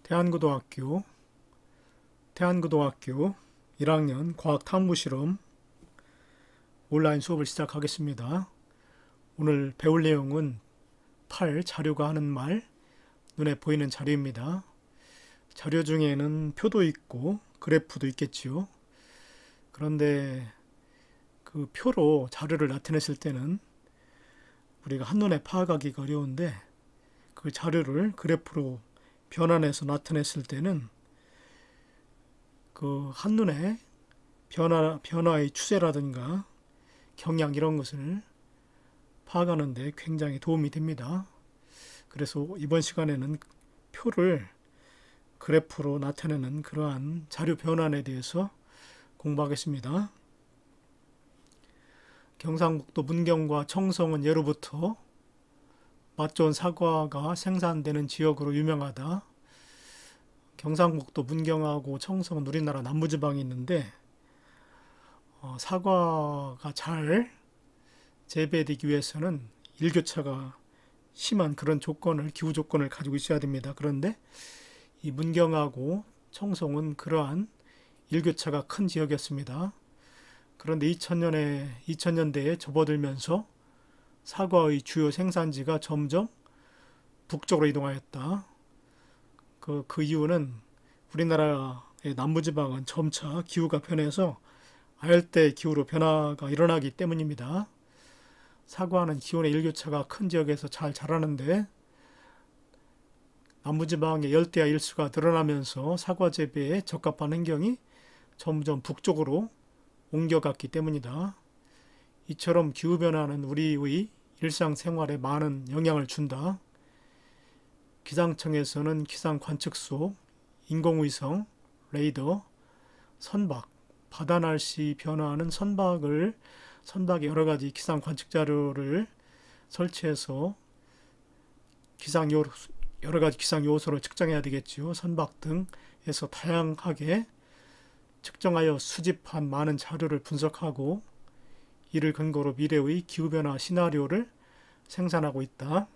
대한고등학교 1학년 과학탐구실험 온라인 수업을 시작하겠습니다. 오늘 배울 내용은 자료가 하는 말, 눈에 보이는 자료입니다. 자료 중에는 표도 있고 그래프도 있겠지요. 그런데 그 표로 자료를 나타냈을 때는 우리가 한눈에 파악하기가 어려운데, 그 자료를 그래프로 변환해서 나타냈을 때는 그 한눈에 변화의 추세라든가 경향 이런 것을 파악하는 데 굉장히 도움이 됩니다. 그래서 이번 시간에는 표를 그래프로 나타내는 그러한 자료 변환에 대해서 공부하겠습니다. 경상북도 문경과 청송은 예로부터 맛 좋은 사과가 생산되는 지역으로 유명하다. 경상북도 문경하고 청송은 우리나라 남부지방에 있는데, 사과가 잘 재배되기 위해서는 일교차가 심한 그런 기후 조건을 가지고 있어야 됩니다. 그런데 이 문경하고 청송은 그러한 일교차가 큰 지역이었습니다. 그런데 2000년대에 접어들면서 사과의 주요 생산지가 점점 북쪽으로 이동하였다. 그 이유는 우리나라의 남부지방은 점차 기후가 변해서 아열대 기후로 변화가 일어나기 때문입니다. 사과는 기온의 일교차가 큰 지역에서 잘 자라는데, 남부지방의 열대야 일수가 늘어나면서 사과 재배에 적합한 환경이 점점 북쪽으로 옮겨갔기 때문이다. 이처럼 기후변화는 우리의 일상생활에 많은 영향을 준다. 기상청에서는 기상관측소, 인공위성, 레이더, 선박, 바다 날씨 변화하는 선박의 여러가지 기상 관측 자료를 설치해서 여러가지 기상 요소를 측정해야 되겠지요. 선박 등에서 다양하게 측정하여 수집한 많은 자료를 분석하고 이를 근거로 미래의 기후변화 시나리오를 생산하고 있다.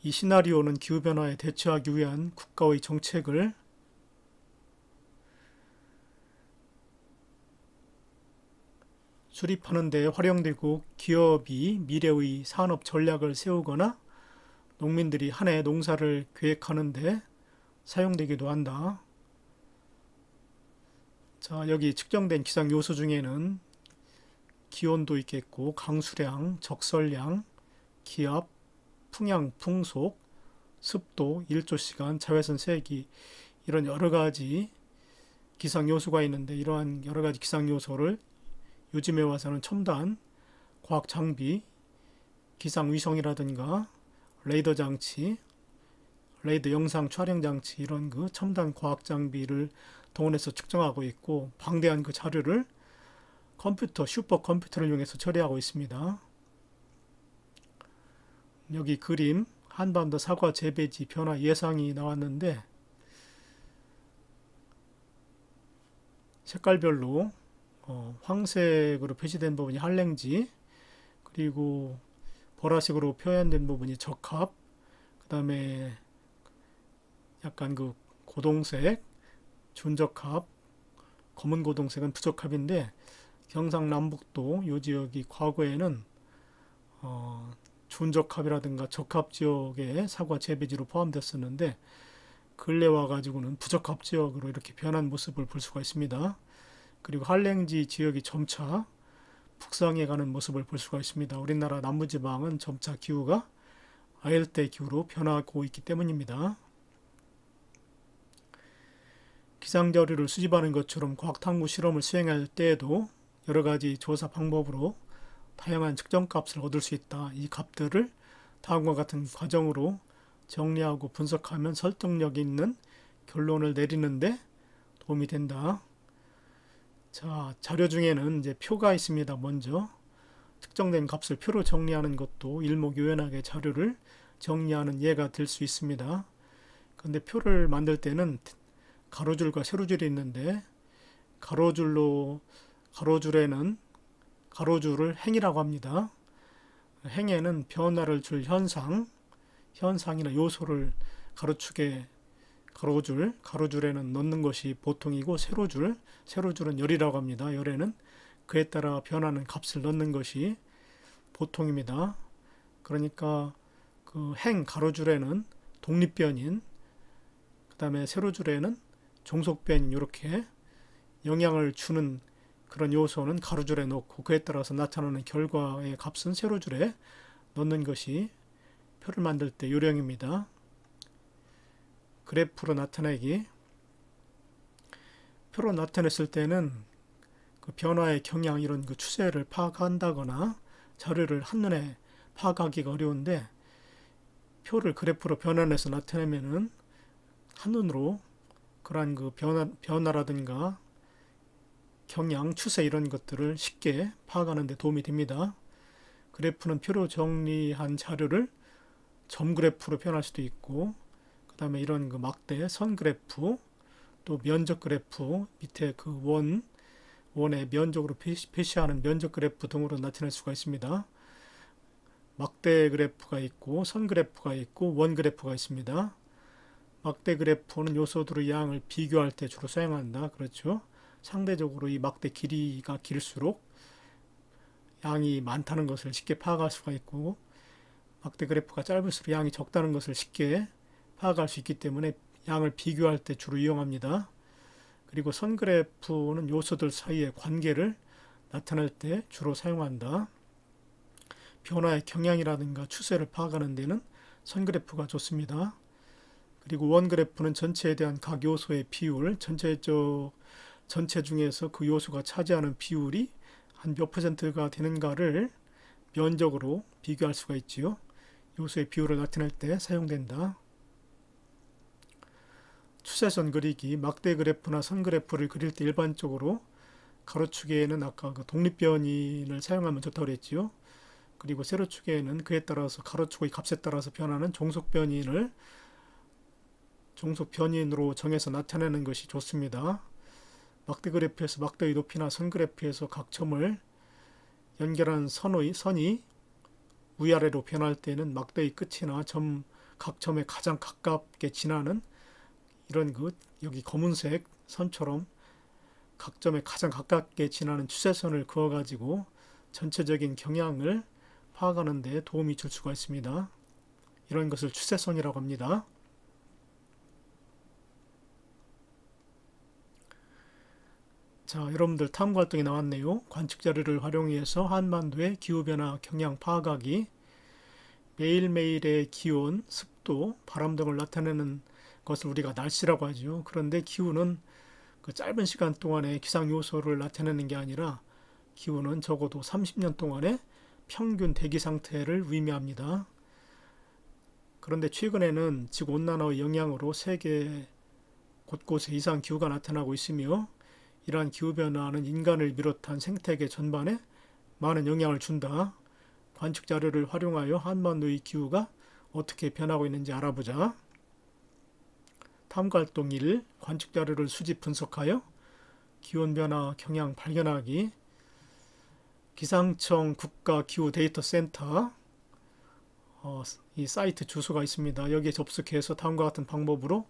이 시나리오는 기후변화에 대처하기 위한 국가의 정책을 수립하는 데 활용되고, 기업이 미래의 산업 전략을 세우거나 농민들이 한 해 농사를 계획하는 데 사용되기도 한다. 자, 여기 측정된 기상 요소 중에는 기온도 있겠고, 강수량, 적설량, 기압, 풍향, 풍속, 습도, 일조시간, 자외선 세기, 이런 여러가지 기상 요소가 있는데, 이러한 여러가지 기상 요소를 요즘에 와서는 첨단 과학 장비, 기상위성이라든가 레이더 장치, 레이더 영상 촬영 장치, 이런 그 첨단 과학 장비를 동원해서 측정하고 있고, 방대한 그 자료를 슈퍼컴퓨터를 이용해서 처리하고 있습니다. 여기 그림, 한반도 사과 재배지 변화 예상이 나왔는데, 색깔별로 황색으로 표시된 부분이 한랭지, 그리고 보라색으로 표현된 부분이 적합, 그 다음에 약간 그 고동색, 준적합, 검은 고동색은 부적합인데, 경상남북도 이 지역이 과거에는 준적합이라든가 적합 지역의 사과 재배지로 포함됐었는데, 근래 와가지고는 부적합 지역으로 이렇게 변한 모습을 볼 수가 있습니다. 그리고 한랭지 지역이 점차 북상해 가는 모습을 볼 수가 있습니다. 우리나라 남부지방은 점차 기후가 아열대 기후로 변하고 있기 때문입니다. 기상자료를 수집하는 것처럼 과학탐구 실험을 수행할 때에도 여러가지 조사 방법으로 다양한 측정값을 얻을 수 있다. 이 값들을 다음과 같은 과정으로 정리하고 분석하면 설득력 있는 결론을 내리는데 도움이 된다. 자, 자료 중에는 이제 표가 있습니다. 먼저 특정된 값을 표로 정리하는 것도 일목요연하게 자료를 정리하는 예가 될 수 있습니다. 그런데 표를 만들 때는 가로줄과 세로줄이 있는데, 가로줄을 행이라고 합니다. 행에는 변화를 줄 현상이나 요소를 가로축에 가로줄에는 넣는 것이 보통이고 세로줄은 열이라고 합니다. 열에는 그에 따라 변하는 값을 넣는 것이 보통입니다. 그러니까 그 가로줄에는 독립변인, 그 다음에 세로줄에는 종속변인, 이렇게 영향을 주는 그런 요소는 가로줄에 넣고 그에 따라서 나타나는 결과의 값은 세로줄에 넣는 것이 표를 만들 때 요령입니다. 그래프로 나타내기. 표로 나타냈을 때는 그 변화의 경향, 이런 그 추세를 파악한다거나 자료를 한눈에 파악하기가 어려운데, 표를 그래프로 변환해서 나타내면은 한눈으로 그러한 그 변화라든가 경향, 추세 이런 것들을 쉽게 파악하는 데 도움이 됩니다. 그래프는 표로 정리한 자료를 점 그래프로 표현할 수도 있고, 그 다음에 이런 그 막대, 선 그래프, 또 면적 그래프, 밑에 그 원의 면적으로 표시하는 면적 그래프 등으로 나타낼 수가 있습니다. 막대 그래프가 있고, 선 그래프가 있고, 원 그래프가 있습니다. 막대 그래프는 요소들의 양을 비교할 때 주로 사용한다. 그렇죠? 상대적으로 이 막대 길이가 길수록 양이 많다는 것을 쉽게 파악할 수가 있고, 막대 그래프가 짧을수록 양이 적다는 것을 쉽게 파악할 수 있기 때문에 양을 비교할 때 주로 이용합니다. 그리고 선 그래프는 요소들 사이의 관계를 나타낼 때 주로 사용한다. 변화의 경향이라든가 추세를 파악하는 데는 선 그래프가 좋습니다. 그리고 원 그래프는 전체에 대한 각 요소의 비율, 전체 중에서 그 요소가 차지하는 비율이 한 몇 퍼센트가 되는가를 면적으로 비교할 수가 있지요. 요소의 비율을 나타낼 때 사용된다. 추세선 그리기, 막대 그래프나 선 그래프를 그릴 때 일반적으로 가로축에는 아까 그 독립변인을 사용하면 좋다고 그랬지요. 그리고 세로축에는 그에 따라서 가로축의 값에 따라서 변하는 종속변인으로 정해서 나타내는 것이 좋습니다. 막대 그래프에서 막대의 높이나 선 그래프에서 각 점을 연결한 선이 위아래로 변할 때는 막대의 끝이나 각 점에 가장 가깝게 지나는 이런 여기 검은색 선처럼 각 점에 가장 가깝게 지나는 추세선을 그어가지고 전체적인 경향을 파악하는 데 도움이 줄 수가 있습니다. 이런 것을 추세선이라고 합니다. 자, 여러분들 탐구 활동이 나왔네요. 관측 자료를 활용해서 한반도의 기후변화 경향 파악하기, 매일매일의 기온, 습도, 바람 등을 나타내는 것을 우리가 날씨라고 하죠. 그런데 기후는 그 짧은 시간 동안의 기상 요소를 나타내는 게 아니라 기후는 적어도 30년 동안의 평균 대기 상태를 의미합니다. 그런데 최근에는 지구온난화의 영향으로 세계 곳곳에 이상 기후가 나타나고 있으며, 이러한 기후변화는 인간을 비롯한 생태계 전반에 많은 영향을 준다. 관측 자료를 활용하여 한반도의 기후가 어떻게 변하고 있는지 알아보자. 탐구활동 1. 관측 자료를 수집 분석하여 기온변화 경향 발견하기. 기상청 국가기후데이터센터 이 사이트 주소가 있습니다. 여기에 접속해서 다음과 같은 방법으로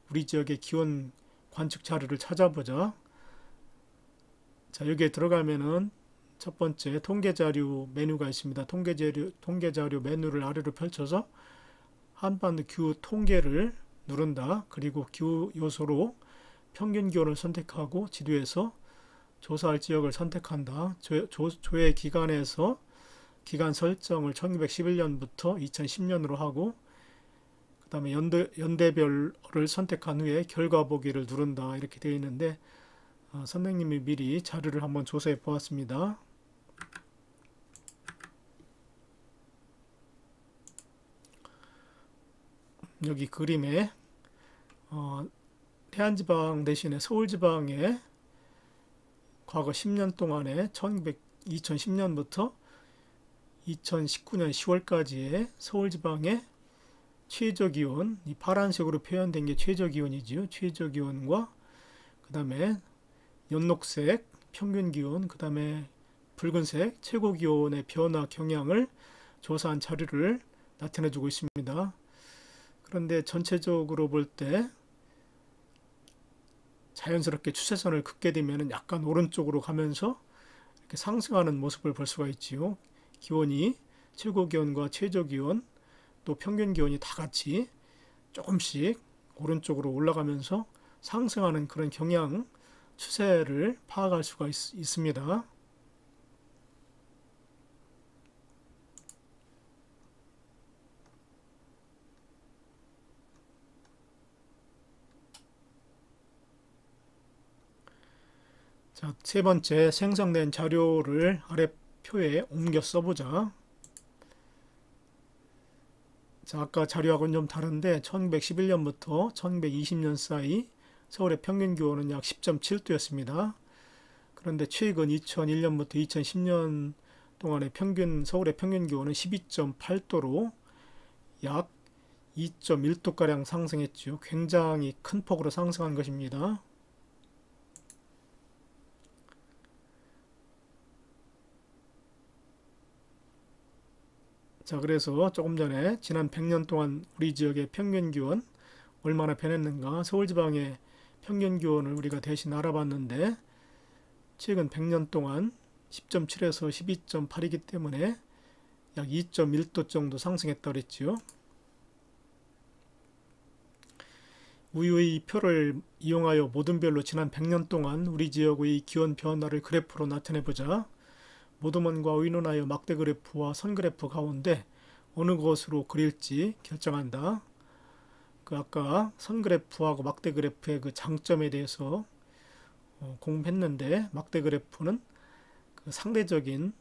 우리 지역의 기온 관측 자료를 찾아보자. 자, 여기에 들어가면은 첫 번째 통계자료 메뉴가 있습니다. 통계자료 메뉴를 아래로 펼쳐서 한반도 기후 통계를 누른다. 그리고 기후 요소로 평균 기온을 선택하고 지도에서 조사할 지역을 선택한다. 조회 기간에서 기간 설정을 1911년부터 2010년으로 하고, 그 다음에 연대별을 선택한 후에 결과 보기를 누른다. 이렇게 되어 있는데, 선생님이 미리 자료를 한번 조사해 보았습니다. 여기 그림에 태안지방 대신에 서울지방에 과거 10년 동안에 2010년부터 2019년 10월까지의 서울지방의 최저기온, 이 파란색으로 표현된 게 최저기온이지요. 최저기온과 그 다음에 연녹색 평균기온, 그 다음에 붉은색 최고기온의 변화 경향을 조사한 자료를 나타내주고 있습니다. 그런데 전체적으로 볼 때 자연스럽게 추세선을 긋게 되면 약간 오른쪽으로 가면서 이렇게 상승하는 모습을 볼 수가 있지요. 기온이 최고 기온과 최저 기온 또 평균 기온이 다 같이 조금씩 오른쪽으로 올라가면서 상승하는 그런 경향 추세를 파악할 수가 있습니다. 자, 세 번째 생성된 자료를 아래 표에 옮겨 써보자. 자, 아까 자료하고는 좀 다른데 1911년부터 1920년 사이 서울의 평균 기온은 약 10.7도였습니다. 그런데 최근 2001년부터 2010년 동안의 서울의 평균 기온은 12.8도로 약 2.1도가량 상승했죠. 굉장히 큰 폭으로 상승한 것입니다. 자, 그래서 조금 전에 지난 100년 동안 우리 지역의 평균 기온 얼마나 변했는가 서울지방의 평균 기온을 우리가 대신 알아봤는데 최근 100년 동안 10.7에서 12.8이기 때문에 약 2.1도 정도 상승했다고 그랬지요. 우유의 표를 이용하여 모든 별로 지난 100년 동안 우리 지역의 기온 변화를 그래프로 나타내보자. 모둠원과 의논하여 막대 그래프와 선 그래프 가운데 어느 것으로 그릴지 결정한다. 그 아까 선 그래프하고 막대 그래프의 그 장점에 대해서 공부했는데 막대 그래프는 그 상대적인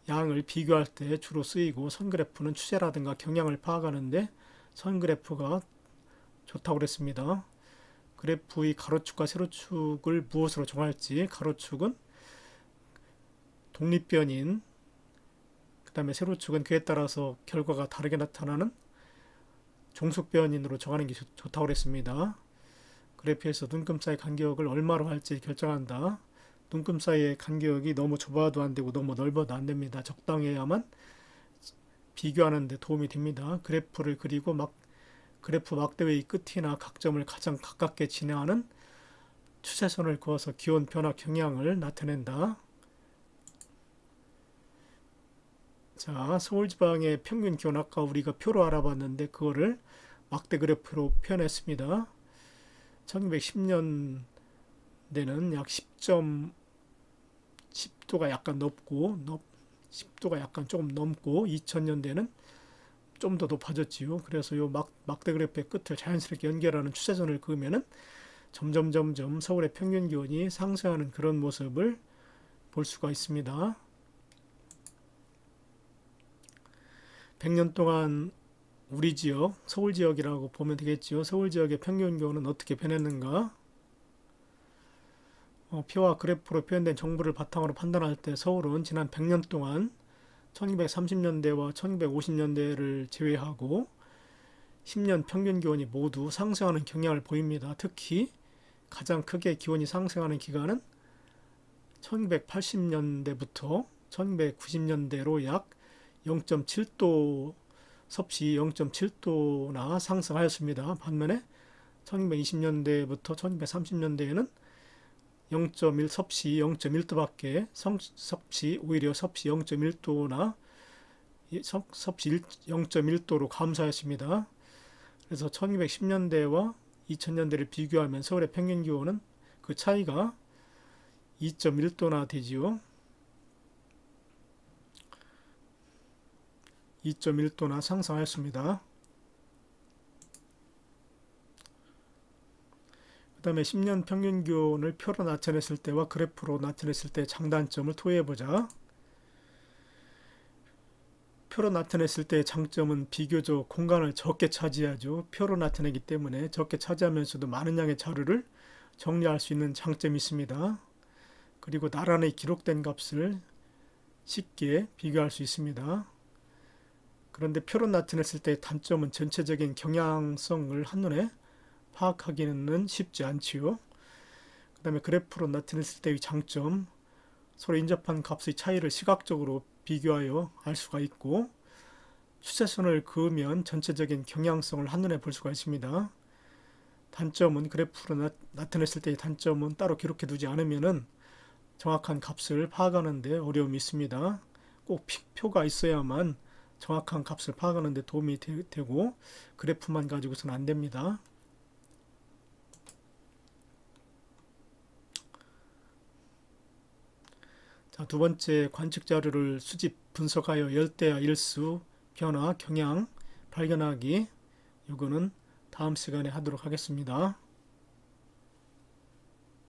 양을 비교할 때 주로 쓰이고 선 그래프는 추세라든가 경향을 파악하는데 선 그래프가 좋다고 그랬습니다. 그래프의 가로축과 세로축을 무엇으로 정할지 가로축은 독립변인 그 다음에 세로축은 그에 따라서 결과가 다르게 나타나는 종속변인으로 정하는 게 좋다고 그랬습니다. 그래프에서 눈금 사이 간격을 얼마로 할지 결정한다. 눈금 사이의 간격이 너무 좁아도 안 되고 너무 넓어도 안 됩니다. 적당해야만 비교하는 데 도움이 됩니다. 그래프를 그리고 그래프 막대의 끝이나 각점을 가장 가깝게 진행하는 추세선을 그어서 기온 변화 경향을 나타낸다. 자, 서울지방의 평균 기온 아까 우리가 표로 알아봤는데 그거를 막대 그래프로 표현했습니다. 1910년대는 약 10도가 약간 높고 10도가 약간 조금 넘고 2000년대는 좀 더 높아졌지요. 그래서 요 막대 그래프의 끝을 자연스럽게 연결하는 추세선을 그으면은 점점 서울의 평균 기온이 상승하는 그런 모습을 볼 수가 있습니다. 100년 동안 우리 지역, 서울 지역이라고 보면 되겠지요. 서울 지역의 평균 기온은 어떻게 변했는가? 표와 그래프로 표현된 정보를 바탕으로 판단할 때 서울은 지난 100년 동안 1230년대와 1250년대를 제외하고 10년 평균 기온이 모두 상승하는 경향을 보입니다. 특히 가장 크게 기온이 상승하는 기간은 1980년대부터 1990년대로 약 0.7도 섭씨 0.7도나 상승하였습니다. 반면에 1920년대부터 1930년대에는 0.1 섭씨 0.1도밖에 오히려 섭씨 0.1도나 섭씨 0.1도로 감소하였습니다. 그래서 1910년대와 2000년대를 비교하면 서울의 평균 기온은 그 차이가 2.1도나 되지요. 2.1도나 상승하였습니다. 그 다음에 10년 평균 기온을 표로 나타냈을 때와 그래프로 나타냈을 때 장단점을 토의해보자. 표로 나타냈을 때의 장점은 비교적 공간을 적게 차지하죠. 표로 나타내기 때문에 적게 차지하면서도 많은 양의 자료를 정리할 수 있는 장점이 있습니다. 그리고 나란히 기록된 값을 쉽게 비교할 수 있습니다. 그런데 표로 나타냈을 때의 단점은 전체적인 경향성을 한눈에 파악하기는 쉽지 않지요. 그 다음에 그래프로 나타냈을 때의 장점, 서로 인접한 값의 차이를 시각적으로 비교하여 알 수가 있고 추세선을 그으면 전체적인 경향성을 한눈에 볼 수가 있습니다. 단점은 그래프로 나타냈을 때의 단점은 따로 기록해 두지 않으면은 정확한 값을 파악하는 데 어려움이 있습니다. 꼭 표가 있어야만 정확한 값을 파악하는 데 도움이 되고 그래프만 가지고서는 안 됩니다. 자, 두 번째, 관측 자료를 수집 분석하여 열대야 일수, 변화, 경향 발견하기. 이거는 다음 시간에 하도록 하겠습니다.